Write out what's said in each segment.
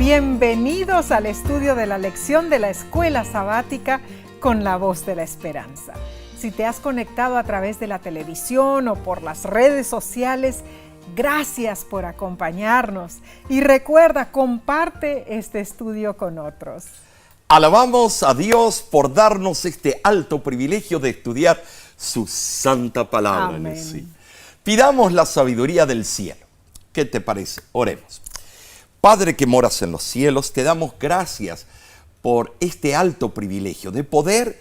Bienvenidos al estudio de la lección de la Escuela Sabática con la Voz de la Esperanza. Si te has conectado a través de la televisión o por las redes sociales, gracias por acompañarnos. Y recuerda, comparte este estudio con otros. Alabamos a Dios por darnos este alto privilegio de estudiar su santa palabra. Amén. Sí. Pidamos la sabiduría del cielo. ¿Qué te parece? Oremos. Padre que moras en los cielos, te damos gracias por este alto privilegio de poder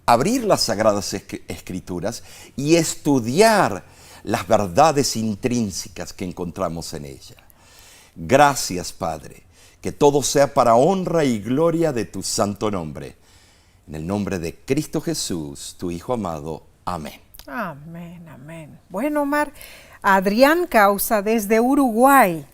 abrir las Sagradas Escrituras y estudiar las verdades intrínsecas que encontramos en ella. Gracias, Padre, que todo sea para honra y gloria de tu santo nombre. En el nombre de Cristo Jesús, tu Hijo amado. Amén. Amén, amén. Bueno, Omar, Adrián Causa desde Uruguay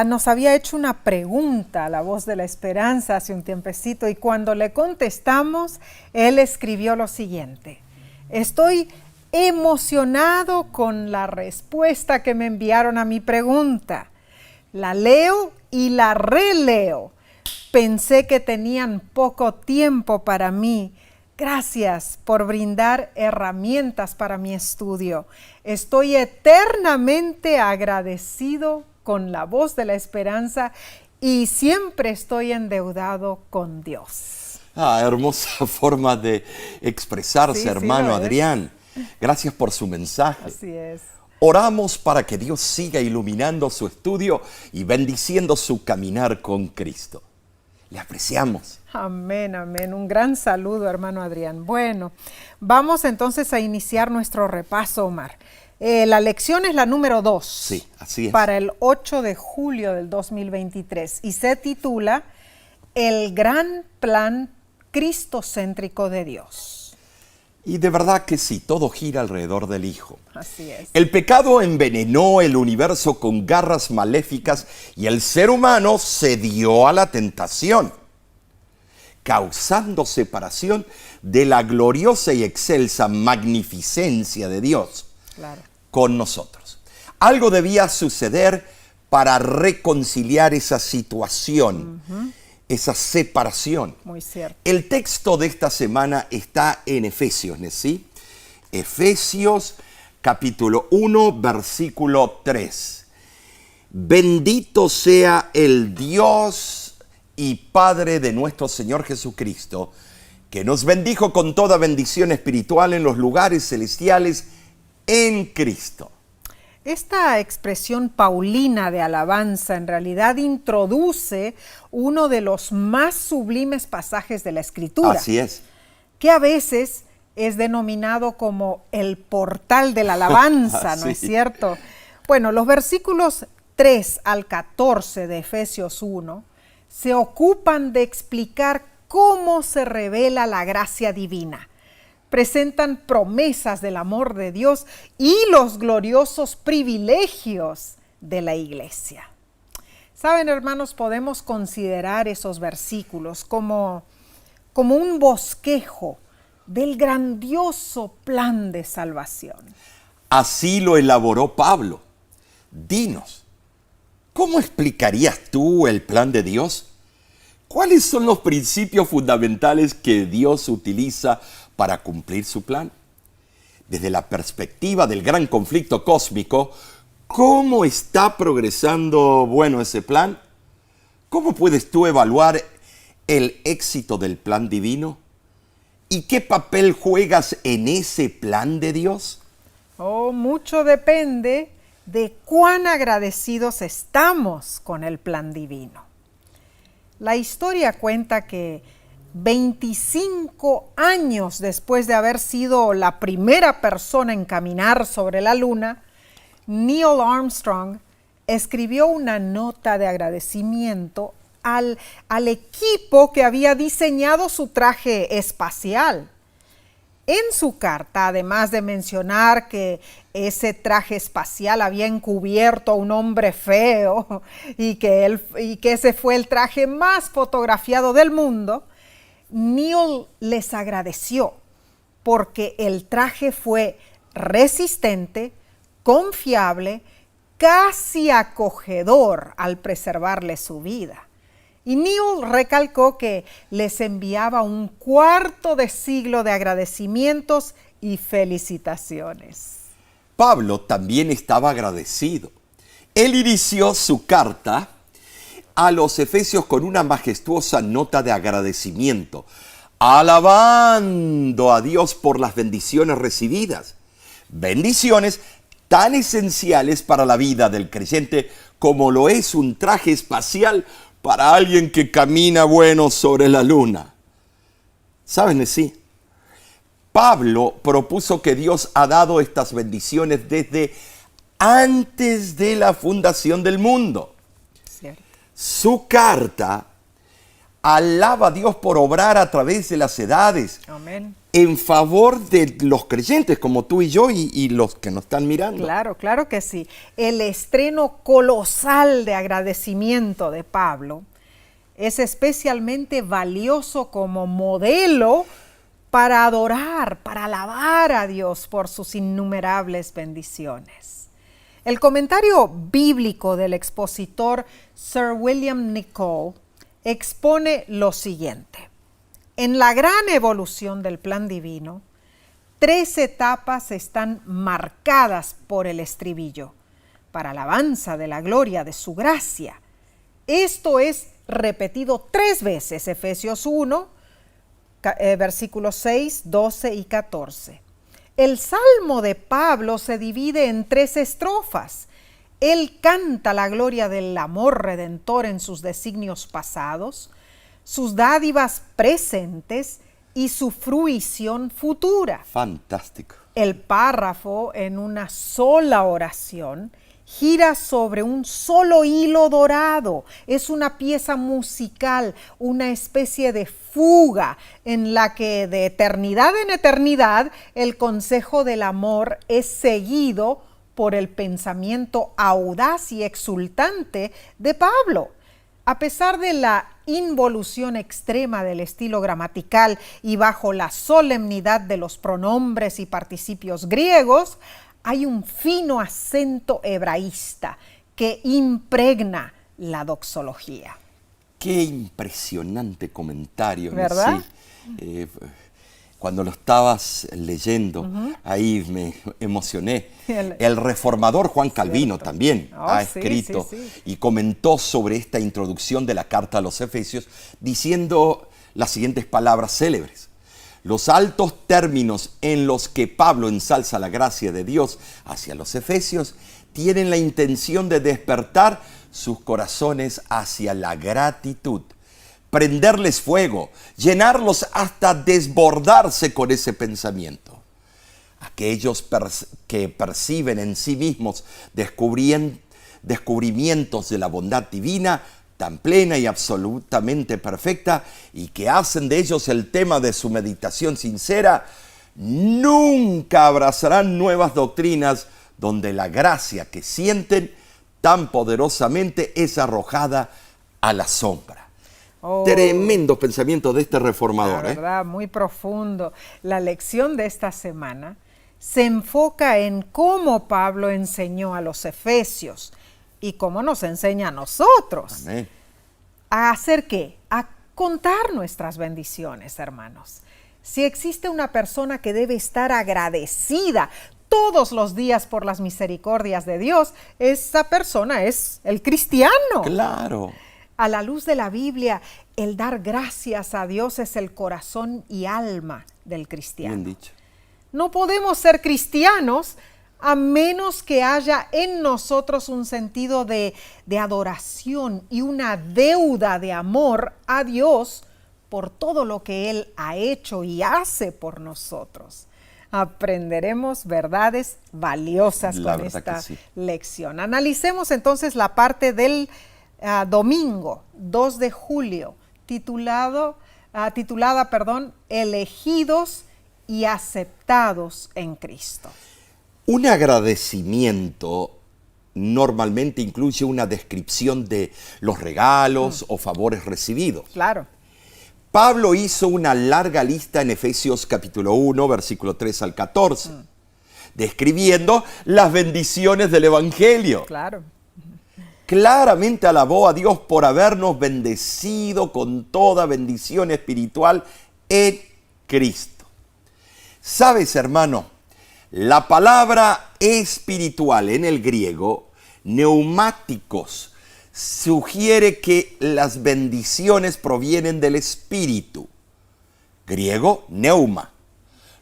nos había hecho una pregunta a la Voz de la Esperanza hace un tiempecito y cuando le contestamos, él escribió lo siguiente: estoy emocionado con la respuesta que me enviaron a mi pregunta. La leo y la releo. Pensé que tenían poco tiempo para mí. Gracias por brindar herramientas para mi estudio. Estoy eternamente agradecido con la Voz de la Esperanza y siempre estoy endeudado con Dios. Hermosa forma de expresarse, Sí, hermano sí, Adrián. Gracias por su mensaje. Así es. Oramos para que Dios siga iluminando su estudio y bendiciendo su caminar con Cristo. Le apreciamos. Amén, amén. Un gran saludo, hermano Adrián. Bueno, vamos entonces a iniciar nuestro repaso, Omar. La lección es la número 2. Sí, así es. Para el 8 de julio del 2023 y se titula El gran plan cristocéntrico de Dios. Y de verdad que sí, todo gira alrededor del Hijo. Así es. El pecado envenenó el universo con garras maléficas y el ser humano cedió a la tentación, causando separación de la gloriosa y excelsa magnificencia de Dios. Claro. Con nosotros. Algo debía suceder para reconciliar esa situación, esa separación. Muy cierto. El texto de esta semana está en Efesios, ¿sí? Efesios capítulo 1, versículo 3. Bendito sea el Dios y Padre de nuestro Señor Jesucristo, que nos bendijo con toda bendición espiritual en los lugares celestiales en Cristo. Esta expresión paulina de alabanza en realidad introduce uno de los más sublimes pasajes de la Escritura. Así es. Que a veces es denominado como el portal de la alabanza, ¿no Sí. es cierto? Bueno, los versículos 3 al 14 de Efesios 1 se ocupan de explicar cómo se revela la gracia divina. Presentan promesas del amor de Dios y los gloriosos privilegios de la iglesia. Saben, hermanos, podemos considerar esos versículos como un bosquejo del grandioso plan de salvación. Así lo elaboró Pablo. Dinos, ¿cómo explicarías tú el plan de Dios? ¿Cuáles son los principios fundamentales que Dios utiliza para cumplir su plan? Desde la perspectiva del gran conflicto cósmico, ¿cómo está progresando, ese plan? ¿Cómo puedes tú evaluar el éxito del plan divino? ¿Y qué papel juegas en ese plan de Dios? Mucho depende de cuán agradecidos estamos con el plan divino. La historia cuenta que 25 años después de haber sido la primera persona en caminar sobre la luna, Neil Armstrong escribió una nota de agradecimiento al equipo que había diseñado su traje espacial. En su carta, además de mencionar que ese traje espacial había encubierto a un hombre feo y que ese fue el traje más fotografiado del mundo, Neil les agradeció porque el traje fue resistente, confiable, casi acogedor al preservarle su vida. Y Neil recalcó que les enviaba un cuarto de siglo de agradecimientos y felicitaciones. Pablo también estaba agradecido. Él inició su carta a los Efesios con una majestuosa nota de agradecimiento, alabando a Dios por las bendiciones recibidas. Bendiciones tan esenciales para la vida del creyente como lo es un traje espacial para alguien que camina bueno sobre la luna. ¿Saben? Sí. Pablo propuso que Dios ha dado estas bendiciones desde antes de la fundación del mundo. Cierto. Su carta alaba a Dios por obrar a través de las edades. Amén. En favor de los creyentes como tú y yo y los que nos están mirando. Claro, claro que sí. El estreno colosal de agradecimiento de Pablo es especialmente valioso como modelo para adorar, para alabar a Dios por sus innumerables bendiciones. El comentario bíblico del expositor Sir William Nicol expone lo siguiente. En la gran evolución del plan divino, 3 etapas están marcadas por el estribillo, para alabanza de la gloria de su gracia. Esto es repetido 3 veces, Efesios 1, versículos 6, 12 y 14. El Salmo de Pablo se divide en 3 estrofas. Él canta la gloria del amor redentor en sus designios pasados, sus dádivas presentes y su fruición futura. Fantástico. El párrafo, en una sola oración, gira sobre un solo hilo dorado. Es una pieza musical, una especie de fuga en la que de eternidad en eternidad el consejo del amor es seguido por el pensamiento audaz y exultante de Pablo. A pesar de la involución extrema del estilo gramatical y bajo la solemnidad de los pronombres y participios griegos, hay un fino acento hebraísta que impregna la doxología. Qué impresionante comentario, ¿verdad? Sí. Cuando lo estabas leyendo, ahí me emocioné. El reformador Juan Calvino también ha escrito y comentó sobre esta introducción de la carta a los Efesios diciendo las siguientes palabras célebres. Los altos términos en los que Pablo ensalza la gracia de Dios hacia los Efesios tienen la intención de despertar sus corazones hacia la gratitud, prenderles fuego, llenarlos hasta desbordarse con ese pensamiento. Aquellos que perciben en sí mismos descubrimientos de la bondad divina tan plena y absolutamente perfecta y que hacen de ellos el tema de su meditación sincera, nunca abrazarán nuevas doctrinas donde la gracia que sienten tan poderosamente es arrojada a la sombra. Tremendo pensamiento de este reformador. La verdad, muy profundo. La lección de esta semana se enfoca en cómo Pablo enseñó a los efesios y cómo nos enseña a nosotros. Amén. ¿A hacer qué? A contar nuestras bendiciones, hermanos. Si existe una persona que debe estar agradecida todos los días por las misericordias de Dios, esa persona es el cristiano. Claro. A la luz de la Biblia, el dar gracias a Dios es el corazón y alma del cristiano. Bien dicho. No podemos ser cristianos a menos que haya en nosotros un sentido de adoración y una deuda de amor a Dios por todo lo que Él ha hecho y hace por nosotros. Aprenderemos verdades valiosas con esta lección. Analicemos entonces la parte del domingo 2 de julio, titulada, Elegidos y aceptados en Cristo. Un agradecimiento normalmente incluye una descripción de los regalos o favores recibidos. Claro. Pablo hizo una larga lista en Efesios capítulo 1, versículo 3 al 14, describiendo las bendiciones del Evangelio. Claro. claramente alabó a Dios por habernos bendecido con toda bendición espiritual en Cristo. ¿Sabes, hermano? La palabra espiritual en el griego, neumáticos, sugiere que las bendiciones provienen del Espíritu. Griego, neuma,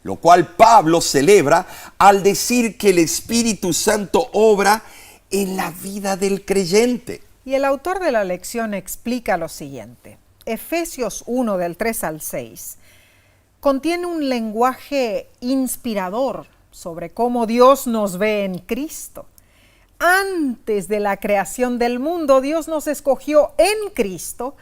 lo cual Pablo celebra al decir que el Espíritu Santo obra en la vida del creyente. Y el autor de la lección explica lo siguiente. Efesios 1 del 3 al 6 contiene un lenguaje inspirador sobre cómo Dios nos ve en Cristo. Antes de la creación del mundo, Dios nos escogió en Cristo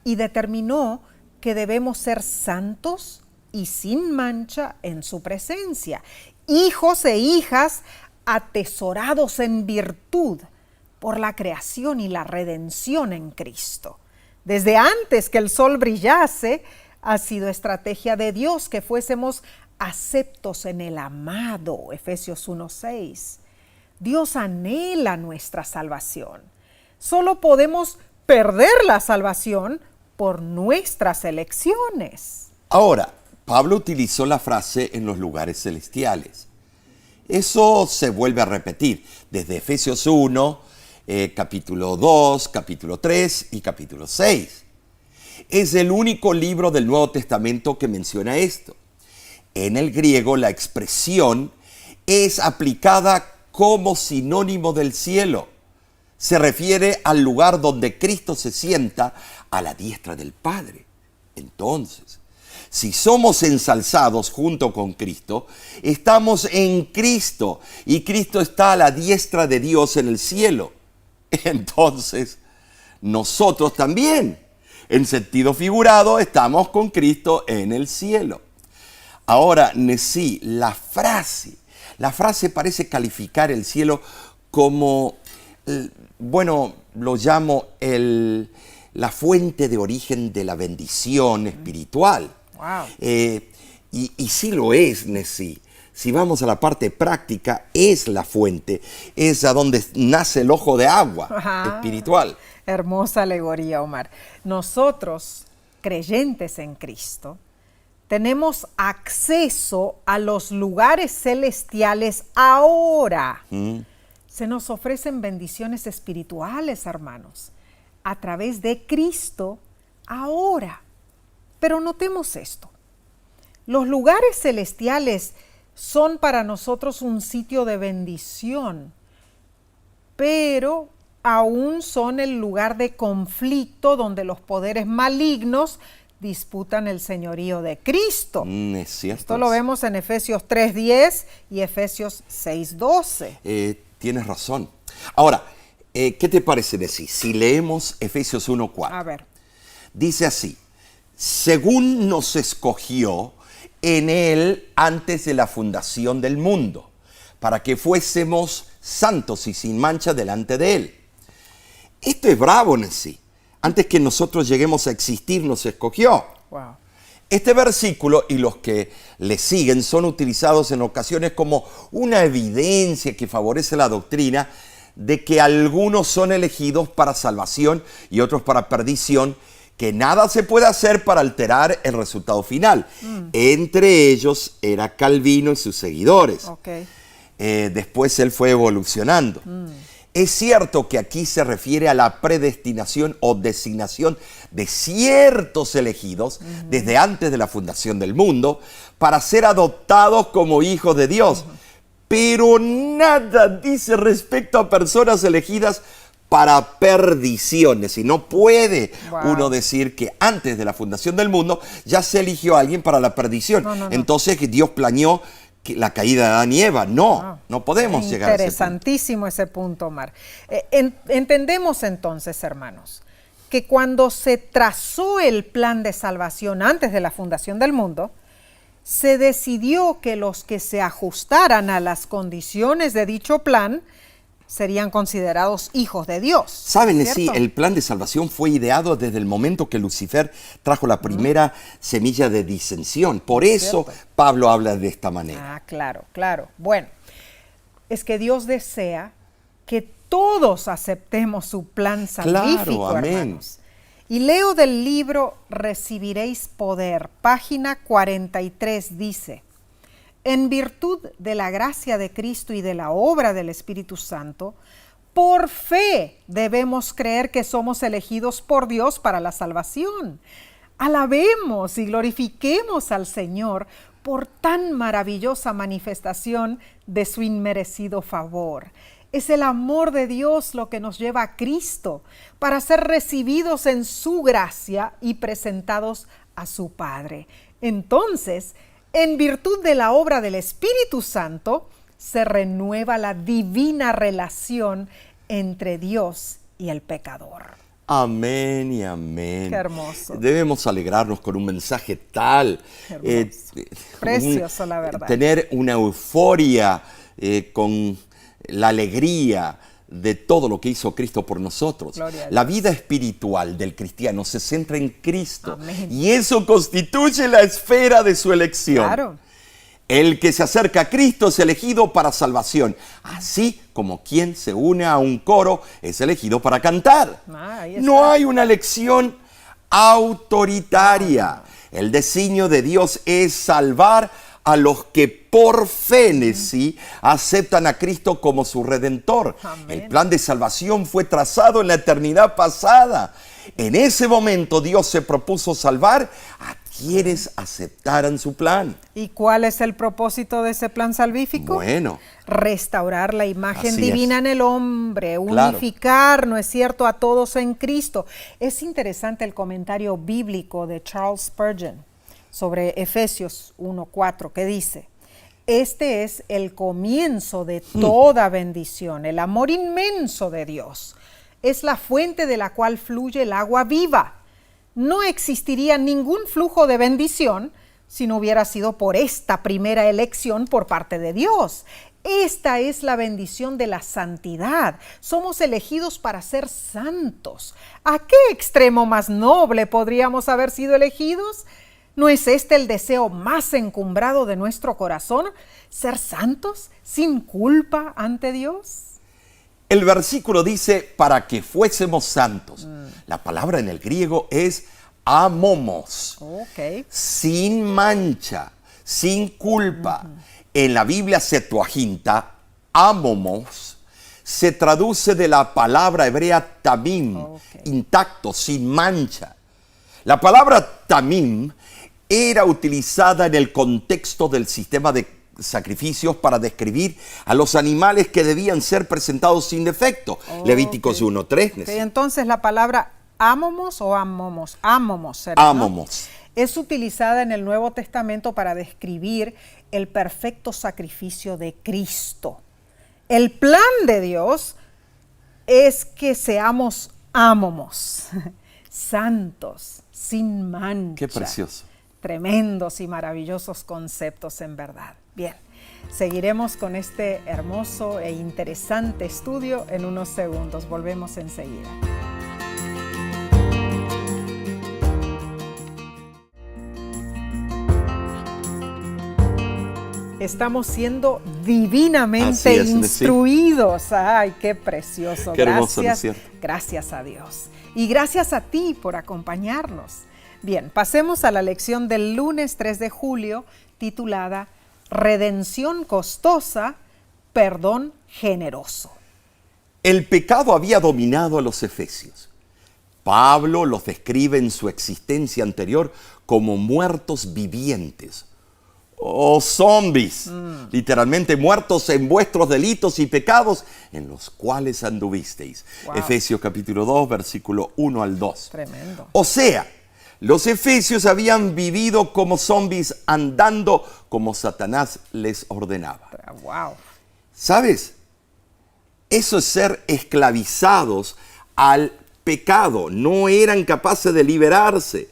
y determinó que debemos ser santos y sin mancha en su presencia, hijos e hijas atesorados en virtud por la creación y la redención en Cristo. Desde antes que el sol brillase, ha sido estrategia de Dios que fuésemos aceptos en el amado, Efesios 1:6. Dios anhela nuestra salvación. Solo podemos perder la salvación por nuestras elecciones. Ahora, Pablo utilizó la frase en los lugares celestiales. Eso se vuelve a repetir desde Efesios 1, capítulo 2, capítulo 3 y capítulo 6. Es el único libro del Nuevo Testamento que menciona esto. En el griego la expresión es aplicada como sinónimo del cielo. Se refiere al lugar donde Cristo se sienta a la diestra del Padre. Entonces, si somos ensalzados junto con Cristo, estamos en Cristo y Cristo está a la diestra de Dios en el cielo. Entonces, nosotros también, en sentido figurado, estamos con Cristo en el cielo. Ahora, Nesí, la frase parece calificar el cielo como, lo llamo la fuente de origen de la bendición espiritual. Wow. Y sí lo es, Nesí. Si vamos a la parte práctica, es la fuente, es a donde nace el ojo de agua espiritual. Hermosa alegoría, Omar. Nosotros, creyentes en Cristo, tenemos acceso a los lugares celestiales ahora. Se nos ofrecen bendiciones espirituales, hermanos, a través de Cristo ahora. Pero notemos esto. Los lugares celestiales son para nosotros un sitio de bendición, pero aún son el lugar de conflicto donde los poderes malignos disputan el señorío de Cristo. Es cierto. Esto lo vemos en Efesios 3:10 y Efesios 6:12. Tienes razón. Ahora, ¿qué te parece, Nesí? Si leemos Efesios 1:4. A ver. Dice así: según nos escogió en Él antes de la fundación del mundo, para que fuésemos santos y sin mancha delante de Él. Esto es bravo, Nesí. Antes que nosotros lleguemos a existir, nos escogió. Wow. Este versículo y los que le siguen son utilizados en ocasiones como una evidencia que favorece la doctrina de que algunos son elegidos para salvación y otros para perdición, que nada se puede hacer para alterar el resultado final. Entre ellos era Calvino y sus seguidores. Okay. Después él fue evolucionando. Es cierto que aquí se refiere a la predestinación o designación de ciertos elegidos desde antes de la fundación del mundo para ser adoptados como hijos de Dios. Pero nada dice respecto a personas elegidas para perdiciones. Y no puede uno decir que antes de la fundación del mundo ya se eligió a alguien para la perdición. No. Entonces que Dios planeó que la caída de Adán y Eva. No podemos llegar a ese punto. Interesantísimo ese punto, Omar. Entendemos entonces, hermanos, que cuando se trazó el plan de salvación antes de la fundación del mundo, se decidió que los que se ajustaran a las condiciones de dicho plan serían considerados hijos de Dios. ¿Saben? Sí, el plan de salvación fue ideado desde el momento que Lucifer trajo la primera semilla de disensión. Por eso Pablo habla de esta manera. Claro. Bueno, es que Dios desea que todos aceptemos su plan salvífico, Claro, amén. hermanos. Y leo del libro Recibiréis Poder, página 43, dice: en virtud de la gracia de Cristo y de la obra del Espíritu Santo, por fe debemos creer que somos elegidos por Dios para la salvación. Alabemos y glorifiquemos al Señor por tan maravillosa manifestación de su inmerecido favor. Es el amor de Dios lo que nos lleva a Cristo para ser recibidos en su gracia y presentados a su Padre. Entonces, en virtud de la obra del Espíritu Santo, se renueva la divina relación entre Dios y el pecador. Amén y amén. Qué hermoso. Debemos alegrarnos con un mensaje tal. Precioso, la verdad. Tener una euforia con la alegría de todo lo que hizo Cristo por nosotros. La vida espiritual del cristiano se centra en Cristo. Amén. Y eso constituye la esfera de su elección. Claro. El que se acerca a Cristo es elegido para salvación, así como quien se une a un coro es elegido para cantar. Ahí está. No hay una elección autoritaria. El designio de Dios es salvar a los que por fe en sí aceptan a Cristo como su Redentor. Amén. El plan de salvación fue trazado en la eternidad pasada. En ese momento Dios se propuso salvar a quienes aceptaran su plan. ¿Y cuál es el propósito de ese plan salvífico? Bueno, restaurar la imagen así divina es. en el hombre, Claro. unificar, ¿no es cierto?, a todos en Cristo. Es interesante el comentario bíblico de Charles Spurgeon sobre Efesios 1:4, que dice: este es el comienzo de toda bendición, el amor inmenso de Dios. Es la fuente de la cual fluye el agua viva. No existiría ningún flujo de bendición si no hubiera sido por esta primera elección por parte de Dios. Esta es la bendición de la santidad. Somos elegidos para ser santos. ¿A qué extremo más noble podríamos haber sido elegidos? ¿No es este el deseo más encumbrado de nuestro corazón? ¿Ser santos sin culpa ante Dios? El versículo dice, para que fuésemos santos. La palabra en el griego es amomos. Ok. Sin mancha, sin culpa. En la Biblia Septuaginta, amomos se traduce de la palabra hebrea tamim, intacto, sin mancha. La palabra tamim era utilizada en el contexto del sistema de sacrificios para describir a los animales que debían ser presentados sin defecto. Levíticos 1:3. Entonces la palabra amomos o amomos, ¿será, no? Amomos. Es utilizada en el Nuevo Testamento para describir el perfecto sacrificio de Cristo. El plan de Dios es que seamos amomos, santos, sin mancha. Qué precioso. Tremendos y maravillosos conceptos en verdad. Bien, seguiremos con este hermoso e interesante estudio en unos segundos. Volvemos enseguida. Estamos siendo divinamente instruidos. Ay, qué precioso. Qué hermoso, ¿no es cierto? Gracias a Dios. Y gracias a ti por acompañarnos. Bien, pasemos a la lección del lunes 3 de julio, titulada Redención costosa, perdón generoso. El pecado había dominado a los efesios. Pablo los describe en su existencia anterior como muertos vivientes o zombies, literalmente muertos en vuestros delitos y pecados en los cuales anduvisteis. Wow. Efesios capítulo 2, versículo 1 al 2. Tremendo. O sea, los efesios habían vivido como zombies andando como Satanás les ordenaba. Wow. ¿Sabes? Eso es ser esclavizados al pecado. No eran capaces de liberarse.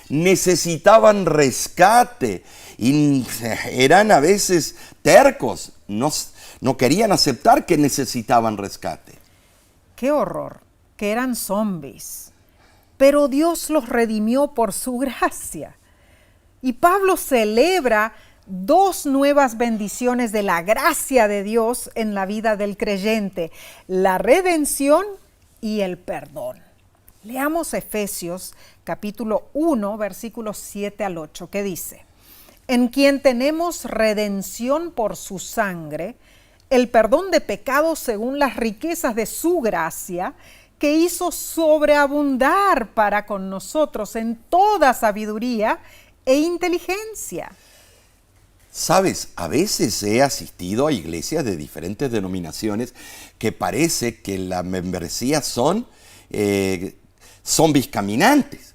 Necesitaban rescate y eran a veces tercos. No querían aceptar que necesitaban rescate. Qué horror, que eran zombies. Pero Dios los redimió por su gracia. Y Pablo celebra dos nuevas bendiciones de la gracia de Dios en la vida del creyente: la redención y el perdón. Leamos Efesios capítulo 1, versículos 7 al 8, que dice: en quien tenemos redención por su sangre, el perdón de pecados según las riquezas de su gracia, que hizo sobreabundar para con nosotros en toda sabiduría e inteligencia. Sabes, a veces he asistido a iglesias de diferentes denominaciones que parece que las membresías son zombies caminantes,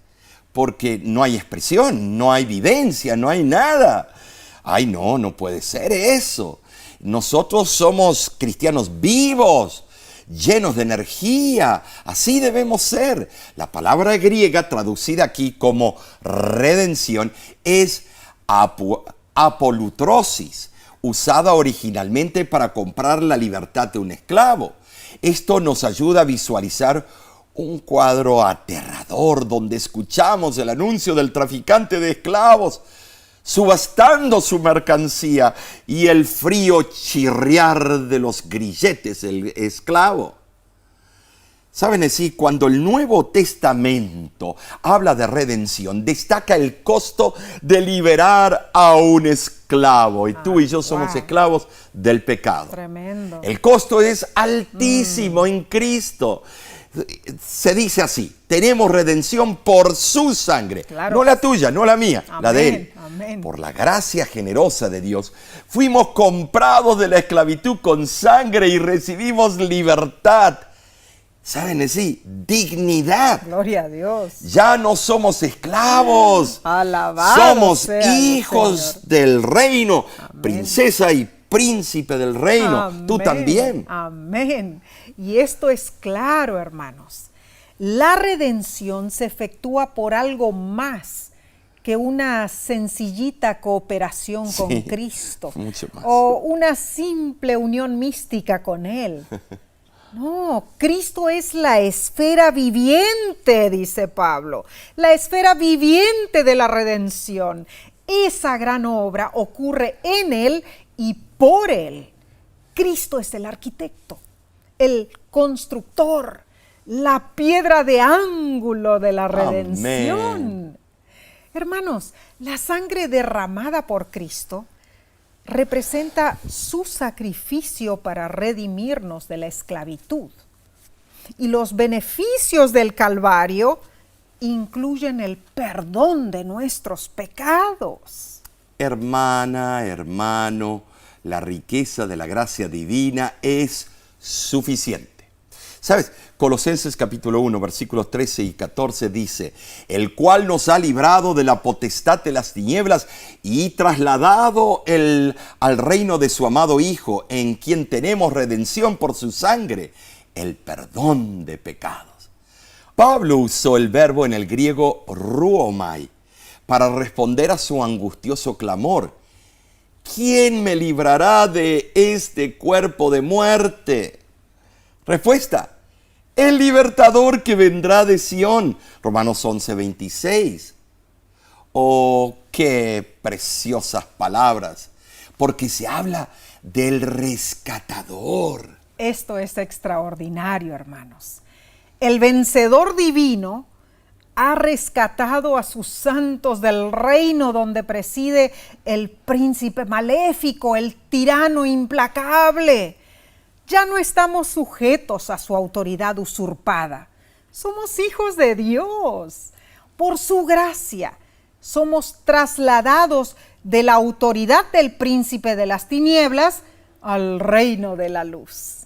porque no hay expresión, no hay vivencia, no hay nada. Ay, no puede ser eso. Nosotros somos cristianos vivos, llenos de energía. Así debemos ser. La palabra griega traducida aquí como redención es apolutrosis, usada originalmente para comprar la libertad de un esclavo. Esto nos ayuda a visualizar un cuadro aterrador donde escuchamos el anuncio del traficante de esclavos subastando su mercancía y el frío chirriar de los grilletes del esclavo. ¿Saben así? Cuando el Nuevo Testamento habla de redención, destaca el costo de liberar a un esclavo. Y tú y yo somos esclavos del pecado. Tremendo. El costo es altísimo en Cristo. Se dice así: tenemos redención por su sangre, claro, no la tuya, no la mía, amén, la de Él. Amén. Por la gracia generosa de Dios, fuimos comprados de la esclavitud con sangre y recibimos libertad. ¿Saben así? Dignidad. Gloria a Dios. Ya no somos esclavos. Alabado somos sea hijos Señor del reino, amén, princesa y príncipe del reino. amén, Tú también. Amén. Y esto es claro, hermanos. La redención se efectúa por algo más que una sencillita cooperación con Cristo mucho más. o una simple unión mística con Él. No, Cristo es la esfera viviente, dice Pablo, la esfera viviente de la redención. Esa gran obra ocurre en Él y por Él. Cristo es el arquitecto, el constructor, la piedra de ángulo de la redención. Amén. Hermanos, la sangre derramada por Cristo representa su sacrificio para redimirnos de la esclavitud. Y los beneficios del Calvario incluyen el perdón de nuestros pecados. Hermana, hermano, la riqueza de la gracia divina es suficiente. ¿Sabes? Colosenses capítulo 1, versículos 13 y 14 dice: el cual nos ha librado de la potestad de las tinieblas y trasladado al reino de su amado Hijo, en quien tenemos redención por su sangre, el perdón de pecados. Pablo usó el verbo en el griego ruomai para responder a su angustioso clamor: ¿quién me librará de este cuerpo de muerte? Respuesta: el libertador que vendrá de Sión. Romanos 11, 26. Oh, qué preciosas palabras, porque se habla del rescatador. Esto es extraordinario, hermanos. El vencedor divino ha rescatado a sus santos del reino donde preside el príncipe maléfico, el tirano implacable. Ya no estamos sujetos a su autoridad usurpada. Somos hijos de Dios. Por su gracia, somos trasladados de la autoridad del príncipe de las tinieblas al reino de la luz.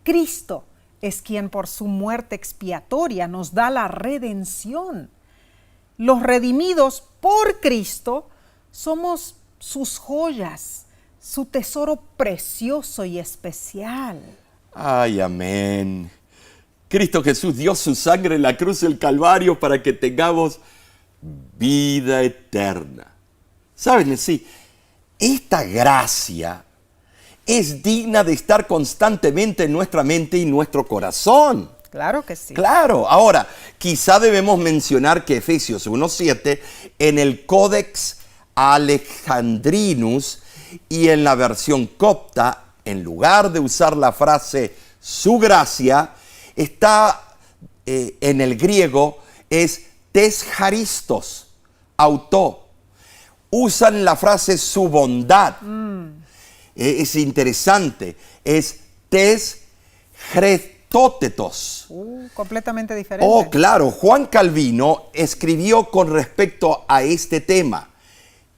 Cristo es quien por su muerte expiatoria nos da la redención. Los redimidos por Cristo somos sus joyas, su tesoro precioso y especial. Ay, amén. Cristo Jesús dio su sangre en la cruz del Calvario para que tengamos vida eterna. ¿Saben? Sí, esta gracia es digna de estar constantemente en nuestra mente y nuestro corazón. Claro que sí. Claro. Ahora, quizá debemos mencionar que Efesios 1:7 en el Codex Alejandrinus, y en la versión copta, en lugar de usar la frase su gracia, está en el griego, es tes charistos, auto. Usan la frase su bondad. Es interesante, es tes chrestótetos. Completamente diferente. Oh, claro, Juan Calvino escribió con respecto a este tema: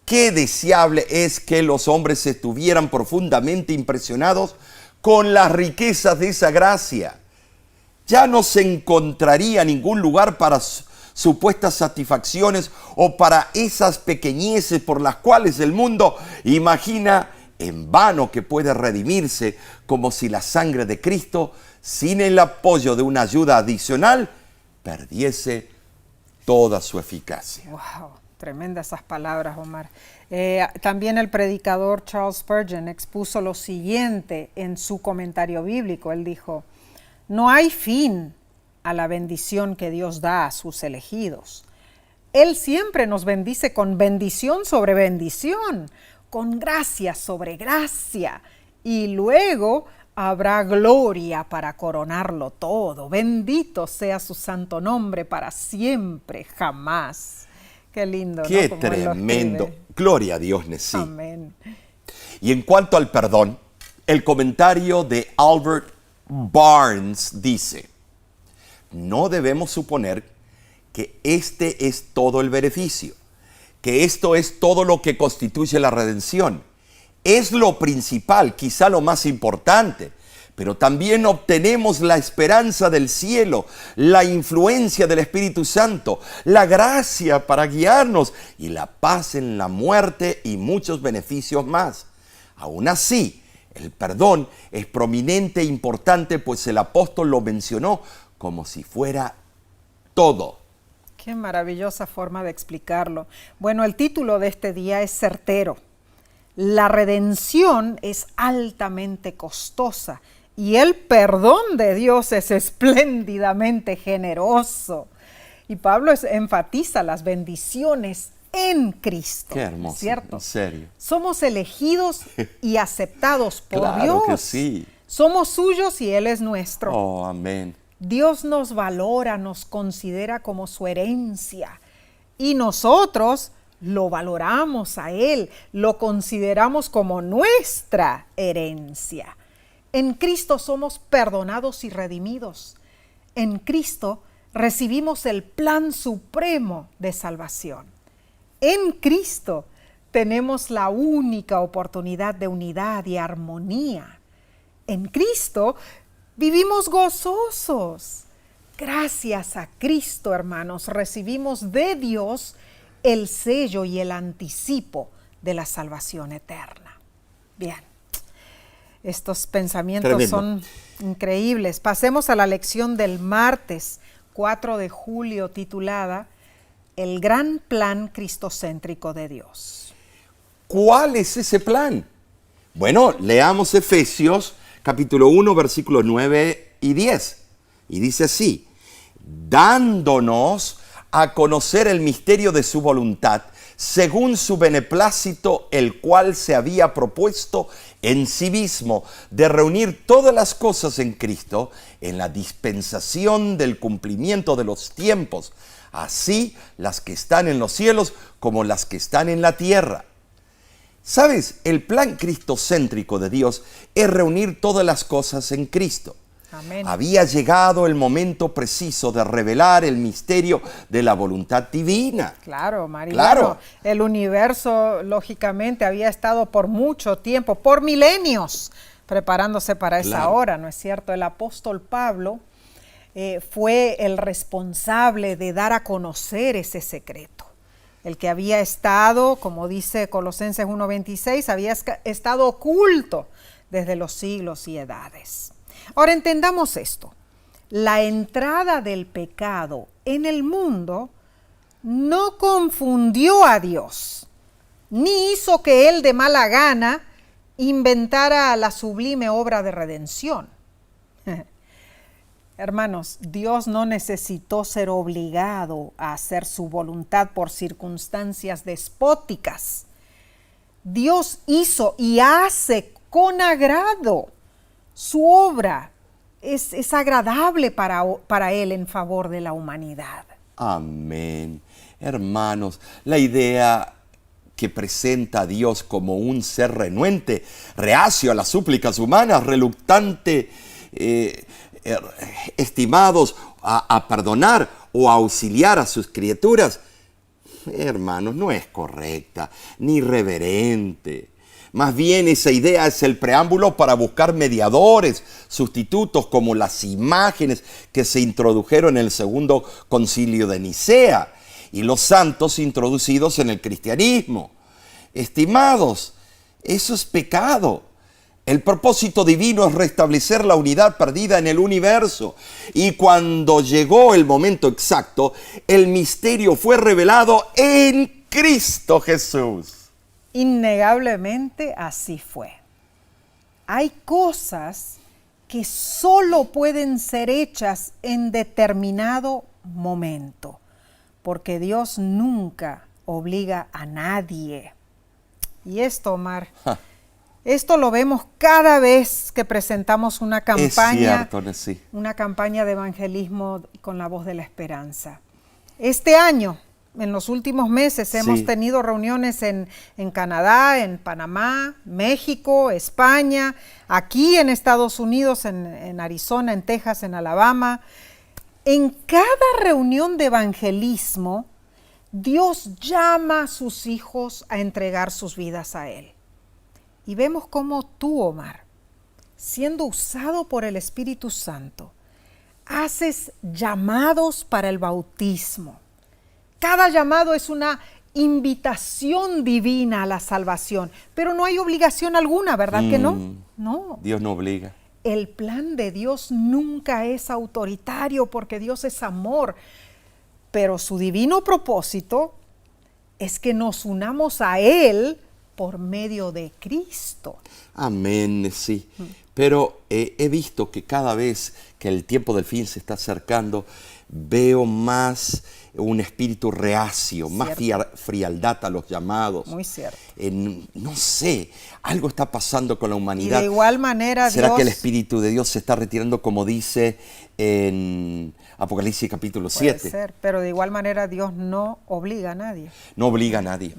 qué deseable es que los hombres estuvieran profundamente impresionados con las riquezas de esa gracia. Ya no se encontraría ningún lugar para supuestas satisfacciones o para esas pequeñeces por las cuales el mundo imagina en vano que puede redimirse, como si la sangre de Cristo, sin el apoyo de una ayuda adicional, perdiese toda su eficacia. Wow, tremendas esas palabras, Omar. También el predicador Charles Spurgeon expuso lo siguiente en su comentario bíblico. Él dijo: no hay fin a la bendición que Dios da a sus elegidos. Él siempre nos bendice con bendición sobre bendición, con gracia sobre gracia, y luego habrá gloria para coronarlo todo. Bendito sea su santo nombre para siempre, jamás. Qué lindo, Qué ¿no? Como él lo tremendo. escribe. Gloria a Dios, Nesí. Amén. Y en cuanto al perdón, el comentario de Albert Barnes dice: no debemos suponer que este es todo el beneficio, que esto es todo lo que constituye la redención. Es lo principal, quizá lo más importante, pero también obtenemos la esperanza del cielo, la influencia del Espíritu Santo, la gracia para guiarnos y la paz en la muerte y muchos beneficios más. Aún así, el perdón es prominente e importante, pues el apóstol lo mencionó como si fuera todo. Qué maravillosa forma de explicarlo. Bueno, el título de este día es certero. La redención es altamente costosa y el perdón de Dios es espléndidamente generoso. Y Pablo enfatiza las bendiciones en Cristo. Qué hermoso, ¿cierto? en serio. Somos elegidos y aceptados por Claro Dios. que sí. Somos suyos y Él es nuestro. Oh, amén. Dios nos valora, nos considera como su herencia y nosotros lo valoramos a Él, lo consideramos como nuestra herencia. En Cristo somos perdonados y redimidos. En Cristo recibimos el plan supremo de salvación. En Cristo tenemos la única oportunidad de unidad y armonía. En Cristo vivimos gozosos. Gracias a Cristo, hermanos, recibimos de Dios el sello y el anticipo de la salvación eterna. Bien, estos pensamientos Tremendo. son increíbles. Pasemos a la lección del martes 4 de julio titulada El gran plan cristocéntrico de Dios. ¿Cuál es ese plan? Bueno, leamos Efesios capítulo 1, versículos 9 y 10. Y dice así: dándonos a conocer el misterio de su voluntad, según su beneplácito, el cual se había propuesto en sí mismo, de reunir todas las cosas en Cristo, en la dispensación del cumplimiento de los tiempos, así las que están en los cielos como las que están en la tierra. ¿Sabes? El plan cristocéntrico de Dios es reunir todas las cosas en Cristo. Amén. Había llegado el momento preciso de revelar el misterio de la voluntad divina. Claro, María. Claro. Bueno, el universo, lógicamente, había estado por mucho tiempo, por milenios, preparándose para esa Claro. hora, ¿no es cierto? El apóstol Pablo fue el responsable de dar a conocer ese secreto. El que había estado, como dice Colosenses 1:26, había estado oculto desde los siglos y edades. Ahora entendamos esto. La entrada del pecado en el mundo no confundió a Dios, ni hizo que Él de mala gana inventara la sublime obra de redención. Hermanos, Dios no necesitó ser obligado a hacer su voluntad por circunstancias despóticas Dios hizo y hace con agrado. Su obra es agradable para Él en favor de la humanidad. Amén. Hermanos, la idea que presenta a Dios como un ser renuente, reacio a las súplicas humanas, reluctante, estimados a perdonar o a auxiliar a sus criaturas, hermanos, no es correcta ni reverente. Más bien esa idea es el preámbulo para buscar mediadores, sustitutos como las imágenes que se introdujeron en el segundo concilio de Nicea y los santos introducidos en el cristianismo. Estimados, eso es pecado. El propósito divino es restablecer la unidad perdida en el universo. Y cuando llegó el momento exacto, el misterio fue revelado en Cristo Jesús. Innegablemente así fue. Hay cosas que solo pueden ser hechas en determinado momento, porque Dios nunca obliga a nadie. Y esto, Omar, esto lo vemos cada vez que presentamos una campaña, una campaña de evangelismo con la voz de la esperanza. Este año, en los últimos meses, hemos tenido reuniones en Canadá, en Panamá, México, España, aquí en Estados Unidos, en Arizona, en Texas, en Alabama. En cada reunión de evangelismo, Dios llama a sus hijos a entregar sus vidas a Él. Y vemos cómo tú, Omar, siendo usado por el Espíritu Santo, haces llamados para el bautismo. Cada llamado es una invitación divina a la salvación, pero no hay obligación alguna, ¿verdad que no? No. Dios no obliga. El plan de Dios nunca es autoritario porque Dios es amor, pero su divino propósito es que nos unamos a Él por medio de Cristo. Amén, sí. Pero he visto que cada vez que el tiempo del fin se está acercando, veo más un espíritu reacio, más frialdad a los llamados. Muy cierto. No sé, algo está pasando con la humanidad. Y de igual manera ¿Será que el Espíritu de Dios se está retirando, como dice en Apocalipsis capítulo 7? Puede ser, pero de igual manera Dios no obliga a nadie. No obliga a nadie.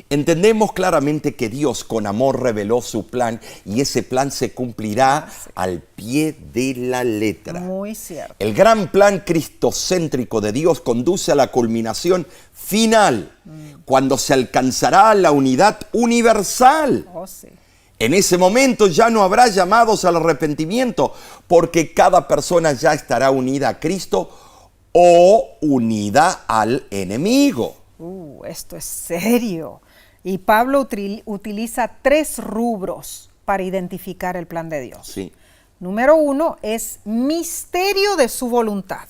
Entendemos claramente que Dios con amor reveló su plan y ese plan se cumplirá al pie de la letra. Muy cierto. El gran plan cristocéntrico de Dios conduce a la culminación final, cuando se alcanzará la unidad universal. Oh, sí. En ese momento ya no habrá llamados al arrepentimiento, porque cada persona ya estará unida a Cristo o unida al enemigo. Esto es serio. Y Pablo utiliza 3 rubros para identificar el plan de Dios. Sí. Número 1 es misterio de su voluntad.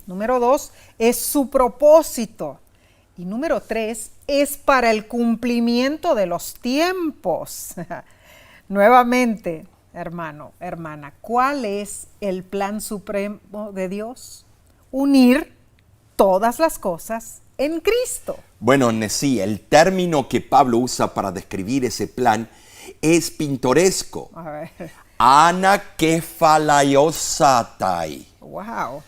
Número 2 es su propósito. Y número 3 es para el cumplimiento de los tiempos. Nuevamente, hermano, hermana, ¿cuál es el plan supremo de Dios? Unir todas las cosas en Cristo. Bueno, sí, el término que Pablo usa para describir ese plan es pintoresco. A ver. Anakephaliosatai. Wow.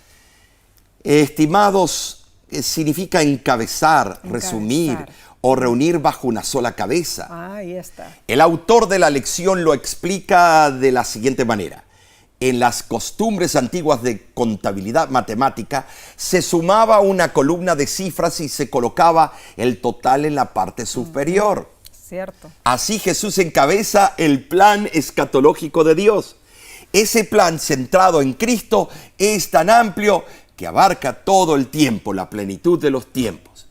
Estimados, significa encabezar, resumir o reunir bajo una sola cabeza. Ahí está. El autor de la lección lo explica de la siguiente manera. En las costumbres antiguas de contabilidad matemática, se sumaba una columna de cifras y se colocaba el total en la parte superior. Cierto. Así Jesús encabeza el plan escatológico de Dios. Ese plan centrado en Cristo es tan amplio que abarca todo el tiempo, la plenitud de los tiempos,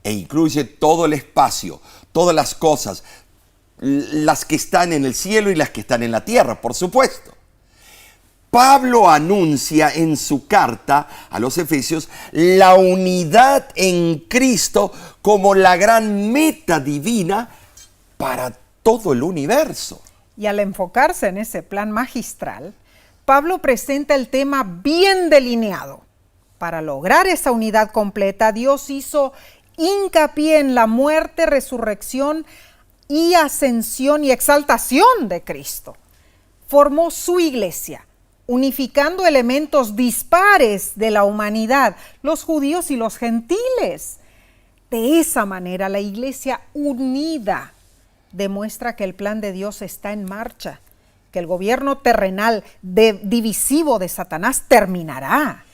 e incluye todo el espacio, todas las cosas, las que están en el cielo y las que están en la tierra, por supuesto. Pablo anuncia en su carta a los Efesios la unidad en Cristo como la gran meta divina para todo el universo. Y al enfocarse en ese plan magistral, Pablo presenta el tema bien delineado. Para lograr esa unidad completa, Dios hizo hincapié en la muerte, resurrección, y ascensión y exaltación de Cristo. Formó su iglesia, unificando elementos dispares de la humanidad, los judíos y los gentiles. De esa manera, la iglesia unida demuestra que el plan de Dios está en marcha, que el gobierno terrenal divisivo de Satanás terminará.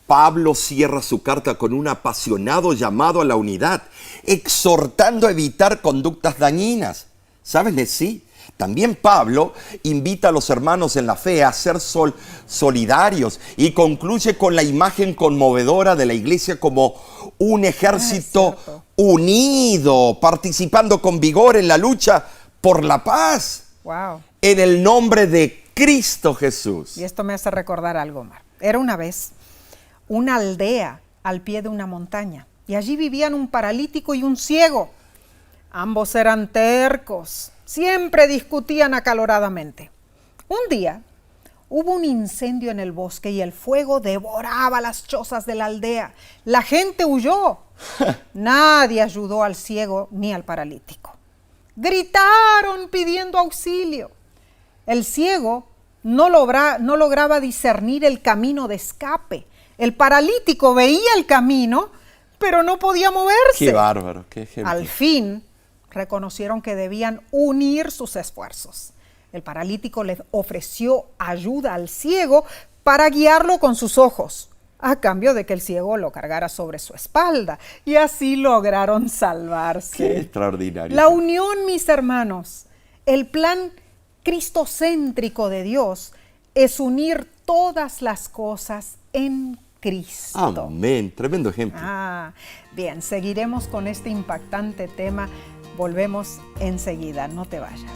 Pablo cierra su carta con un apasionado llamado a la unidad, exhortando a evitar conductas dañinas. ¿Saben? Sí. También Pablo invita a los hermanos en la fe a ser solidarios y concluye con la imagen conmovedora de la iglesia como un ejército unido, participando con vigor en la lucha por la paz. Wow. En el nombre de Cristo Jesús. Y esto me hace recordar algo, Omar. Era una vez una aldea al pie de una montaña y allí vivían un paralítico y un ciego. Ambos eran tercos, siempre discutían acaloradamente. Un día hubo un incendio en el bosque y el fuego devoraba las chozas de la aldea. La gente huyó. Nadie ayudó al ciego ni al paralítico. Gritaron pidiendo auxilio. El ciego no lograba discernir el camino de escape. El paralítico veía el camino, pero no podía moverse. Qué bárbaro, qué ejemplo. Al fin, reconocieron que debían unir sus esfuerzos. El paralítico le ofreció ayuda al ciego para guiarlo con sus ojos, a cambio de que el ciego lo cargara sobre su espalda. Y así lograron salvarse. Qué extraordinario. La unión, mis hermanos, el plan cristocéntrico de Dios es unir todas las cosas en Cristo. Amén, tremendo ejemplo. Bien, seguiremos con este impactante tema. Volvemos enseguida, no te vayas.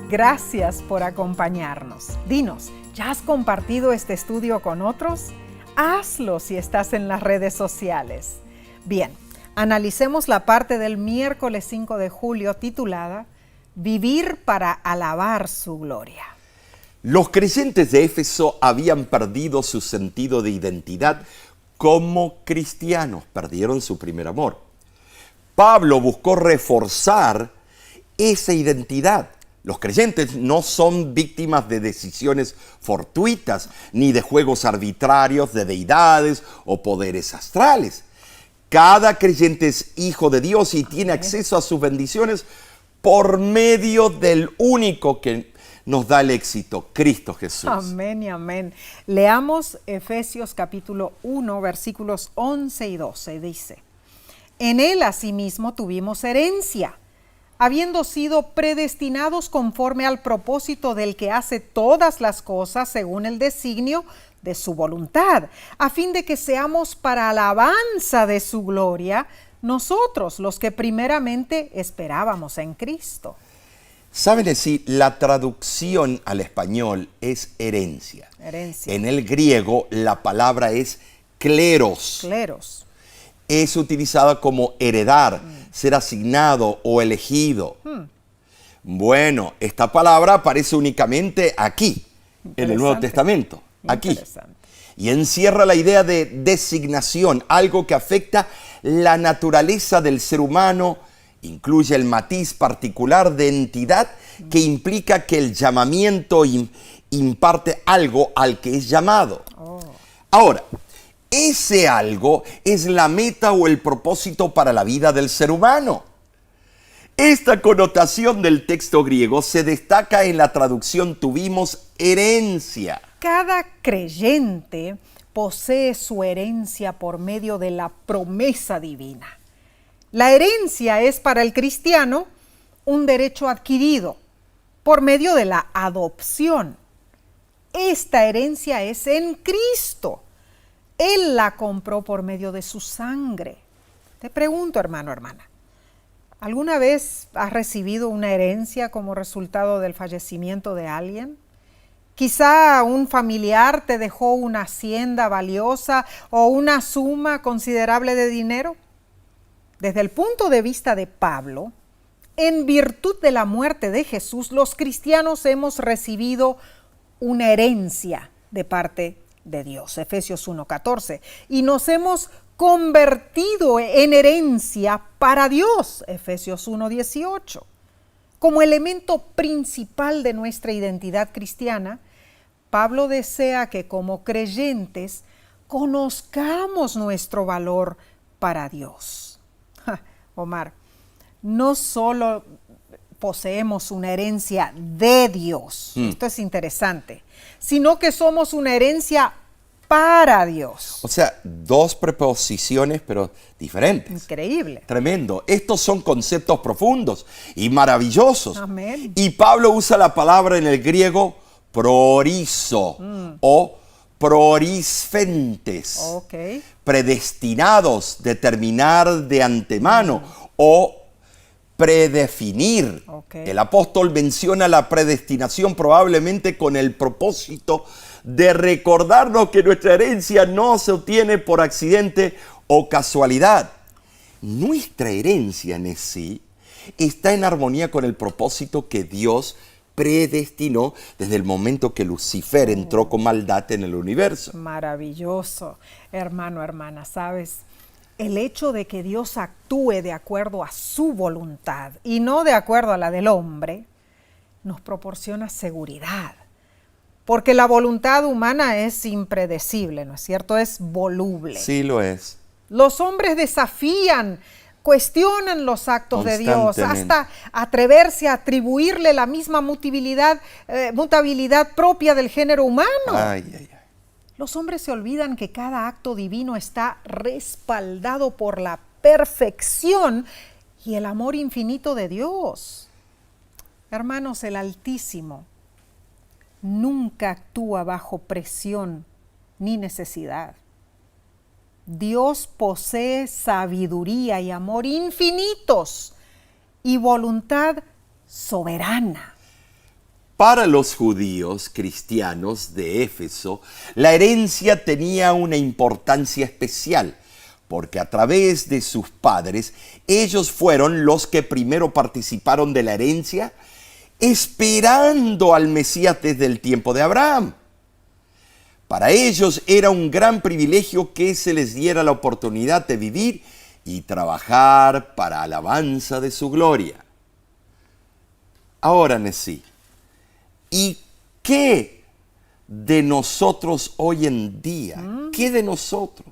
Gracias por acompañarnos. Dinos, ¿ya has compartido este estudio con otros? Hazlo si estás en las redes sociales. Bien, analicemos la parte del miércoles 5 de julio titulada Vivir para alabar su gloria. Los creyentes de Éfeso habían perdido su sentido de identidad como cristianos, perdieron su primer amor. Pablo buscó reforzar esa identidad. Los creyentes no son víctimas de decisiones fortuitas, ni de juegos arbitrarios de deidades o poderes astrales. Cada creyente es hijo de Dios y tiene acceso a sus bendiciones por medio del único que nos da el éxito, Cristo Jesús. Amén y amén. Leamos Efesios capítulo 1, versículos 11 y 12. Dice, en él asimismo tuvimos herencia, habiendo sido predestinados conforme al propósito del que hace todas las cosas según el designio de su voluntad, a fin de que seamos para alabanza de su gloria, nosotros los que primeramente esperábamos en Cristo. ¿Saben decir? La traducción al español es herencia. Herencia. En el griego la palabra es kleros. Kleros. Es utilizada como heredar, ser asignado o elegido. Bueno, esta palabra aparece únicamente aquí, en el Nuevo Testamento, aquí. Y encierra la idea de designación, algo que afecta la naturaleza del ser humano, incluye el matiz particular de entidad que implica que el llamamiento imparte algo al que es llamado. Ahora, ese algo es la meta o el propósito para la vida del ser humano. Esta connotación del texto griego se destaca en la traducción tuvimos herencia. Cada creyente posee su herencia por medio de la promesa divina. La herencia es para el cristiano un derecho adquirido por medio de la adopción. Esta herencia es en Cristo. Él la compró por medio de su sangre. Te pregunto, hermano, hermana, ¿alguna vez has recibido una herencia como resultado del fallecimiento de alguien? Quizá un familiar te dejó una hacienda valiosa o una suma considerable de dinero. Desde el punto de vista de Pablo, en virtud de la muerte de Jesús, los cristianos hemos recibido una herencia de parte de Dios, Efesios 1:14, y nos hemos convertido en herencia para Dios, Efesios 1:18. Como elemento principal de nuestra identidad cristiana, Pablo desea que como creyentes conozcamos nuestro valor para Dios. Omar, no solo poseemos una herencia de Dios, esto es interesante, sino que somos una herencia para Dios. O sea, dos preposiciones, pero diferentes. Increíble. Tremendo. Estos son conceptos profundos y maravillosos. Amén. Y Pablo usa la palabra en el griego proorizo o proorisfentes. Ok. Predestinados, determinar de antemano o predefinir. Okay. El apóstol menciona la predestinación probablemente con el propósito de recordarnos que nuestra herencia no se obtiene por accidente o casualidad. Nuestra herencia en sí está en armonía con el propósito que Dios predestinó desde el momento que Lucifer entró con maldad en el universo. Maravilloso, hermano, hermana, ¿sabes? El hecho de que Dios actúe de acuerdo a su voluntad y no de acuerdo a la del hombre, nos proporciona seguridad. Porque la voluntad humana es impredecible, ¿no es cierto? Es voluble. Sí lo es. Los hombres desafían, cuestionan los actos de Dios, Constantemente. hasta atreverse a atribuirle la misma mutabilidad propia del género humano. Ay, ay, ay. Los hombres se olvidan que cada acto divino está respaldado por la perfección y el amor infinito de Dios. Hermanos, el Altísimo nunca actúa bajo presión ni necesidad. Dios posee sabiduría y amor infinitos y voluntad soberana. Para los judíos cristianos de Éfeso, la herencia tenía una importancia especial, porque a través de sus padres, ellos fueron los que primero participaron de la herencia, esperando al Mesías desde el tiempo de Abraham. Para ellos era un gran privilegio que se les diera la oportunidad de vivir y trabajar para alabanza de su gloria. Ahora, Nesí, ¿y qué de nosotros hoy en día? ¿Qué de nosotros?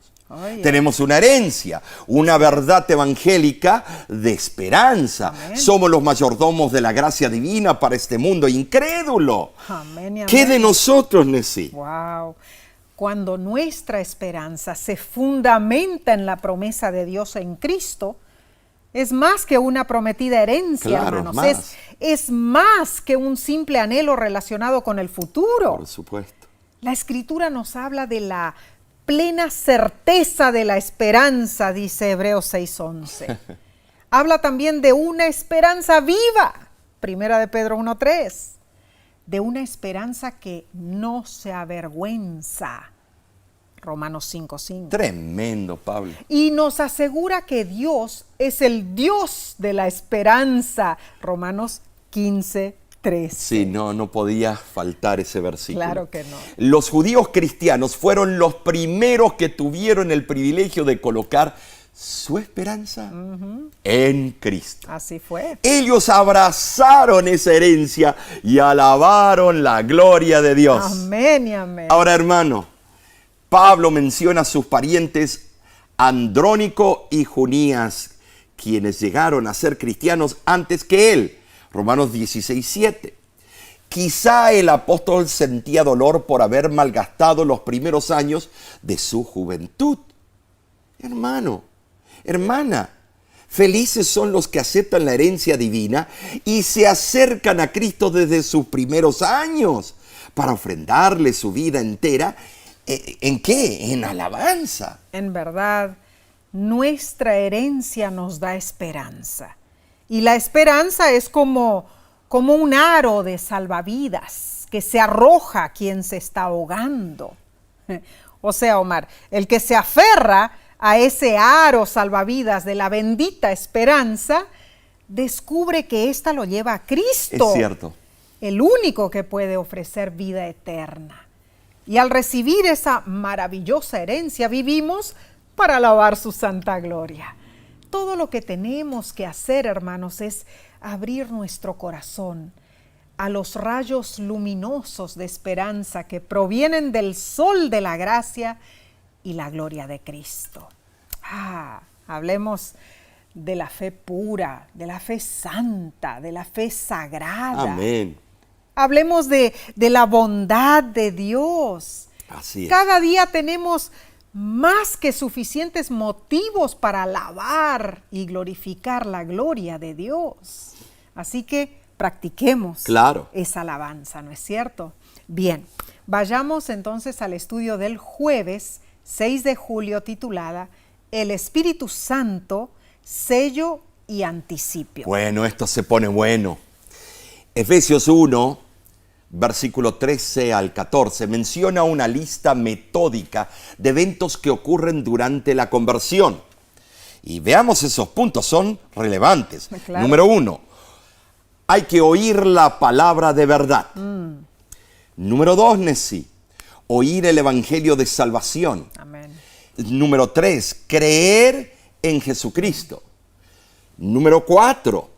Tenemos una herencia, una verdad evangélica de esperanza. Amén. Somos los mayordomos de la gracia divina para este mundo incrédulo. Amén y amén. ¿Qué de nosotros, Nesí? Wow. Cuando nuestra esperanza se fundamenta en la promesa de Dios en Cristo, es más que una prometida herencia, Claro, hermanos. más. Es más que un simple anhelo relacionado con el futuro. Por supuesto. La Escritura nos habla de la plena certeza de la esperanza, dice Hebreos 6:11. Habla también de una esperanza viva, Primera de Pedro 1:3. De una esperanza que no se avergüenza, Romanos 5:5. Tremendo, Pablo. Y nos asegura que Dios es el Dios de la esperanza, Romanos 15:3. Sí, no podía faltar ese versículo. Claro que no. Los judíos cristianos fueron los primeros que tuvieron el privilegio de colocar su esperanza en Cristo. Así fue. Ellos abrazaron esa herencia y alabaron la gloria de Dios. Amén y amén. Ahora, hermano, Pablo menciona a sus parientes Andrónico y Junías, quienes llegaron a ser cristianos antes que él. Romanos 16:7. Quizá el apóstol sentía dolor por haber malgastado los primeros años de su juventud. Hermano, hermana, felices son los que aceptan la herencia divina y se acercan a Cristo desde sus primeros años para ofrendarle su vida entera. ¿En qué? En alabanza. En verdad, nuestra herencia nos da esperanza. Y la esperanza es como un aro de salvavidas que se arroja a quien se está ahogando. O sea, Omar, el que se aferra a ese aro salvavidas de la bendita esperanza, descubre que ésta lo lleva a Cristo. Es cierto. El único que puede ofrecer vida eterna. Y al recibir esa maravillosa herencia, vivimos para alabar su santa gloria. Todo lo que tenemos que hacer, hermanos, es abrir nuestro corazón a los rayos luminosos de esperanza que provienen del sol de la gracia y la gloria de Cristo. Hablemos de la fe pura, de la fe santa, de la fe sagrada. Amén. Hablemos de la bondad de Dios. Así es. Cada día tenemos más que suficientes motivos para alabar y glorificar la gloria de Dios. Así que practiquemos esa alabanza, ¿no es cierto? Bien, vayamos entonces al estudio del jueves 6 de julio titulada El Espíritu Santo, sello y anticipio. Bueno, esto se pone bueno. Efesios 1, versículo 13 al 14, menciona una lista metódica de eventos que ocurren durante la conversión. Y veamos esos puntos, son relevantes. Claro. Número 1, hay que oír la palabra de verdad. Número 2, Nesí, oír el evangelio de salvación. Amén. Número 3, creer en Jesucristo. Número 4,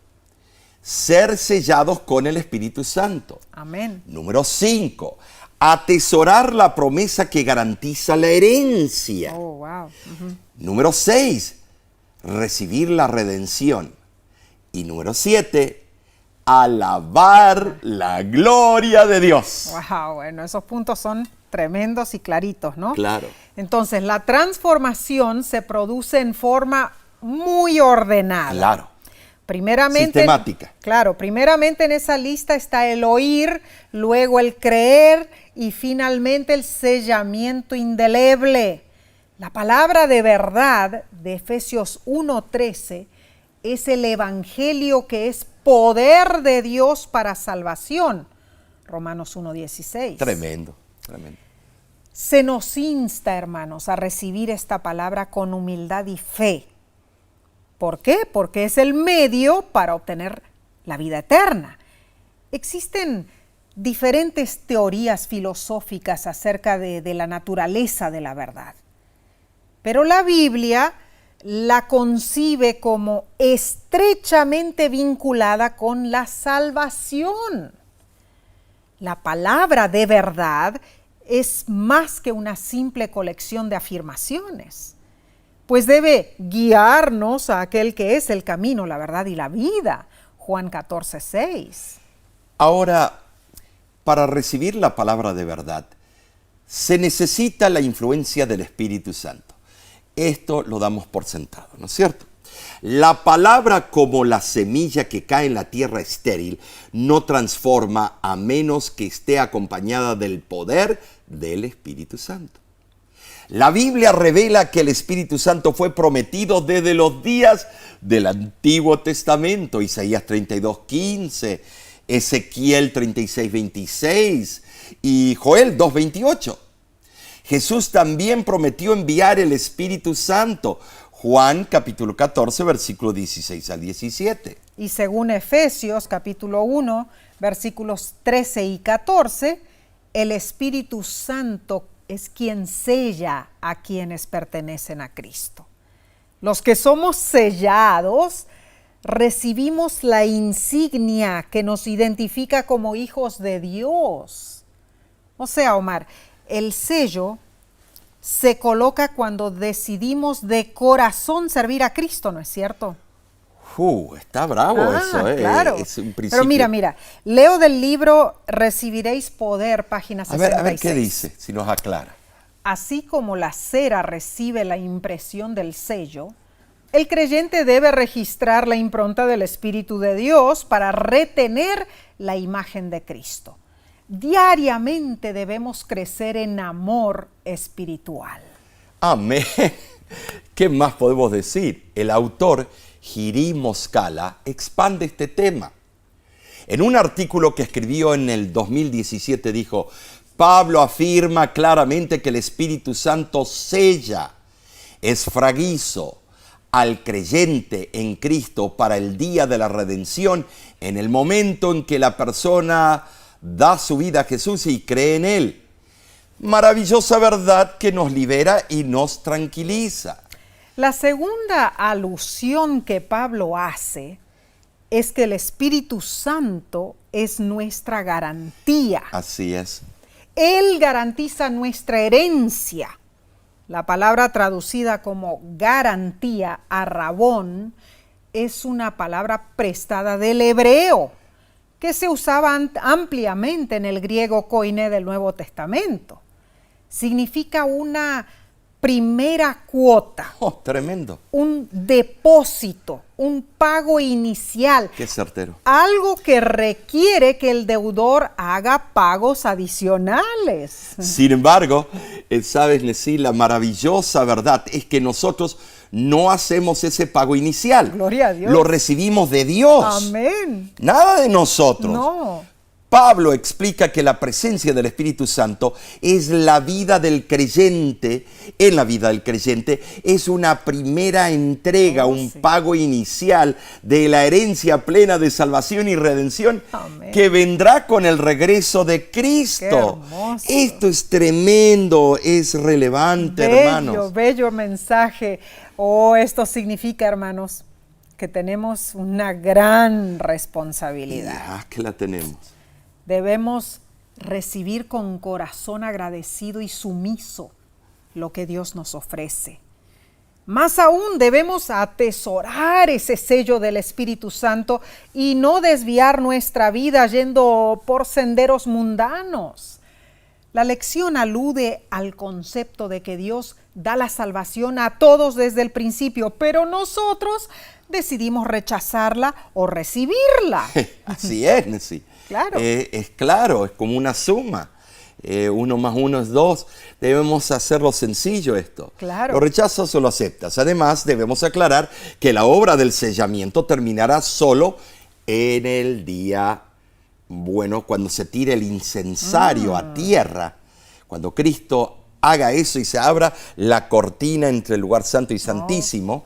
ser sellados con el Espíritu Santo. Amén. Número 5, atesorar la promesa que garantiza la herencia. Oh, wow. Número 6, recibir la redención. Y número 7, alabar la gloria de Dios. Wow, bueno, esos puntos son tremendos y claritos, ¿no? Claro. Entonces, la transformación se produce en forma muy ordenada. Claro. Primeramente, sistemática. Claro, primeramente en esa lista está el oír, luego el creer y finalmente el sellamiento indeleble. La palabra de verdad de Efesios 1:13 es el evangelio que es poder de Dios para salvación. Romanos 1:16. Tremendo, tremendo. Se nos insta, hermanos, a recibir esta palabra con humildad y fe. ¿Por qué? Porque es el medio para obtener la vida eterna. Existen diferentes teorías filosóficas acerca de la naturaleza de la verdad, pero la Biblia la concibe como estrechamente vinculada con la salvación. La palabra de verdad es más que una simple colección de afirmaciones, pues debe guiarnos a aquel que es el camino, la verdad y la vida. Juan 14:6. Ahora, para recibir la palabra de verdad, se necesita la influencia del Espíritu Santo. Esto lo damos por sentado, ¿no es cierto? La palabra, como la semilla que cae en la tierra estéril, no transforma a menos que esté acompañada del poder del Espíritu Santo. La Biblia revela que el Espíritu Santo fue prometido desde los días del Antiguo Testamento. Isaías 32:15, Ezequiel 36:26 y Joel 2:28. Jesús también prometió enviar el Espíritu Santo. Juan capítulo 14, versículo 16 al 17. Y según Efesios capítulo 1, versículos 13 y 14, el Espíritu Santo es quien sella a quienes pertenecen a Cristo. Los que somos sellados recibimos la insignia que nos identifica como hijos de Dios. O sea, Omar, el sello se coloca cuando decidimos de corazón servir a Cristo, ¿no es cierto? Está bravo eso, claro. Es un principio. Pero mira, leo del libro Recibiréis Poder, página 66. A ver qué dice, si nos aclara. Así como la cera recibe la impresión del sello, el creyente debe registrar la impronta del Espíritu de Dios para retener la imagen de Cristo. Diariamente debemos crecer en amor espiritual. Amén. ¿Qué más podemos decir? El autor Jiri Moskala expande este tema. En un artículo que escribió en el 2017 dijo: Pablo afirma claramente que el Espíritu Santo sella, esfragizo al creyente en Cristo para el día de la redención en el momento en que la persona da su vida a Jesús y cree en Él. Maravillosa verdad que nos libera y nos tranquiliza. La segunda alusión que Pablo hace es que el Espíritu Santo es nuestra garantía. Así es. Él garantiza nuestra herencia. La palabra traducida como garantía, arrabón, es una palabra prestada del hebreo, que se usaba ampliamente en el griego koiné del Nuevo Testamento. Significa una primera cuota. Oh, tremendo. Un depósito, un pago inicial. Qué certero. Algo que requiere que el deudor haga pagos adicionales. Sin embargo, sabes, Nesí, la maravillosa verdad es que nosotros no hacemos ese pago inicial. Gloria a Dios. Lo recibimos de Dios. Amén. Nada de nosotros. No. Pablo explica que la presencia del Espíritu Santo es la vida del creyente, en la vida del creyente, es una primera entrega, un pago inicial de la herencia plena de salvación y redención. Amén. Que vendrá con el regreso de Cristo. Qué hermoso. Esto es tremendo, es relevante, hermanos. Bello mensaje. Oh, esto significa, hermanos, que tenemos una gran responsabilidad. Ya que la tenemos. Debemos recibir con corazón agradecido y sumiso lo que Dios nos ofrece. Más aún, debemos atesorar ese sello del Espíritu Santo y no desviar nuestra vida yendo por senderos mundanos. La lección alude al concepto de que Dios da la salvación a todos desde el principio, pero nosotros decidimos rechazarla o recibirla. Así es, Nesí. Claro. Es claro, es como una suma. 1 más 1 es 2. Debemos hacerlo sencillo esto. Claro. ¿Lo rechazas o lo aceptas? Además, debemos aclarar que la obra del sellamiento terminará solo en el día, bueno, cuando se tire el incensario a tierra. Cuando Cristo haga eso y se abra la cortina entre el lugar santo y santísimo.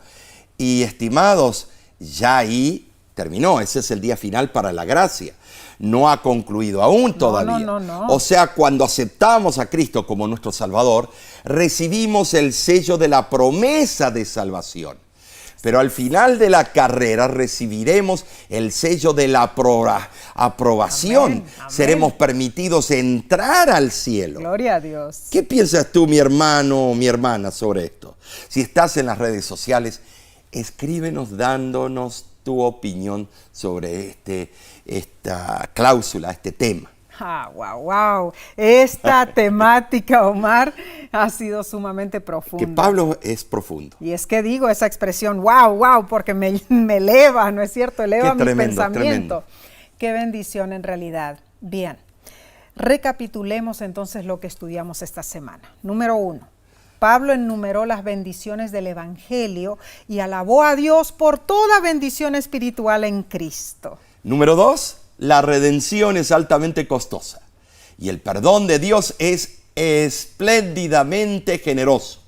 Y estimados, ya ahí terminó. Ese es el día final para la gracia. No ha concluido aún todavía. No. O sea, cuando aceptamos a Cristo como nuestro Salvador, recibimos el sello de la promesa de salvación. Pero al final de la carrera recibiremos el sello de la aprobación. Amén, amén. Seremos permitidos entrar al cielo. Gloria a Dios. ¿Qué piensas tú, mi hermano o mi hermana, sobre esto? Si estás en las redes sociales, escríbenos dándonos tu opinión sobre esta cláusula, este tema. Wow. Esta temática, Omar, ha sido sumamente profunda. Que Pablo es profundo. Y es que digo esa expresión, wow, porque me eleva, ¿no es cierto? Eleva Qué mi tremendo, pensamiento. tremendo. Qué bendición en realidad. Bien, recapitulemos entonces lo que estudiamos esta semana. Número 1. Pablo enumeró las bendiciones del Evangelio y alabó a Dios por toda bendición espiritual en Cristo. Número 2, la redención es altamente costosa y el perdón de Dios es espléndidamente generoso.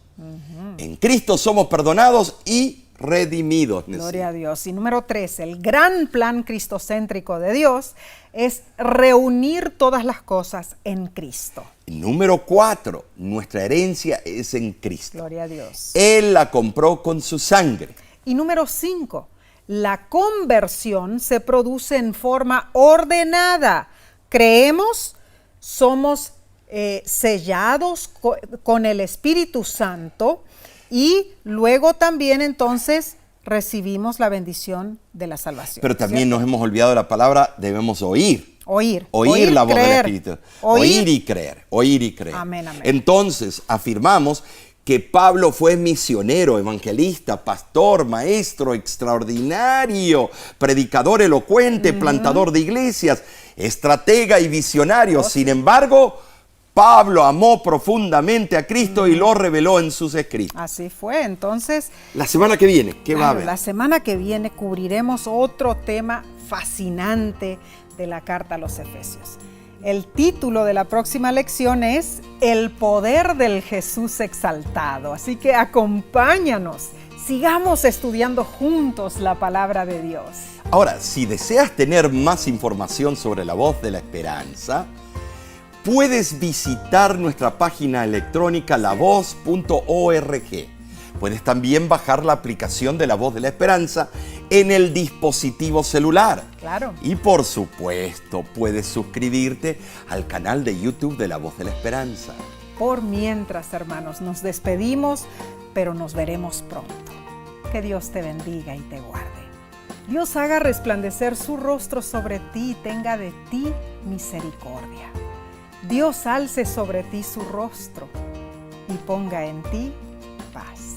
En Cristo somos perdonados y redimidos. Gloria a Dios. Y número 3, el gran plan cristocéntrico de Dios es reunir todas las cosas en Cristo. Número 4, nuestra herencia es en Cristo. Gloria a Dios. Él la compró con su sangre. Y número 5, la conversión se produce en forma ordenada. Creemos, somos sellados con el Espíritu Santo y luego también entonces recibimos la bendición de la salvación. Pero también ¿cierto? nos hemos olvidado la palabra, debemos oír. Oír la voz creer. del Espíritu. Oír y creer. Amén. Entonces, afirmamos que Pablo fue misionero, evangelista, pastor, maestro extraordinario, predicador elocuente, plantador de iglesias, estratega y visionario. Sin embargo, Pablo amó profundamente a Cristo y lo reveló en sus escritos. Así fue. Entonces, La semana que viene, ¿qué va a haber? la semana que viene cubriremos otro tema fascinante de la carta a los Efesios. El título de la próxima lección es El poder del Jesús exaltado. Así que acompáñanos, sigamos estudiando juntos la palabra de Dios. Ahora, si deseas tener más información sobre la voz de la esperanza, puedes visitar nuestra página electrónica lavoz.org. Puedes también bajar la aplicación de La Voz de la Esperanza en el dispositivo celular. Claro. Y por supuesto, puedes suscribirte al canal de YouTube de La Voz de la Esperanza. Por mientras, hermanos, nos despedimos, pero nos veremos pronto. Que Dios te bendiga y te guarde. Dios haga resplandecer su rostro sobre ti y tenga de ti misericordia. Dios alce sobre ti su rostro y ponga en ti paz.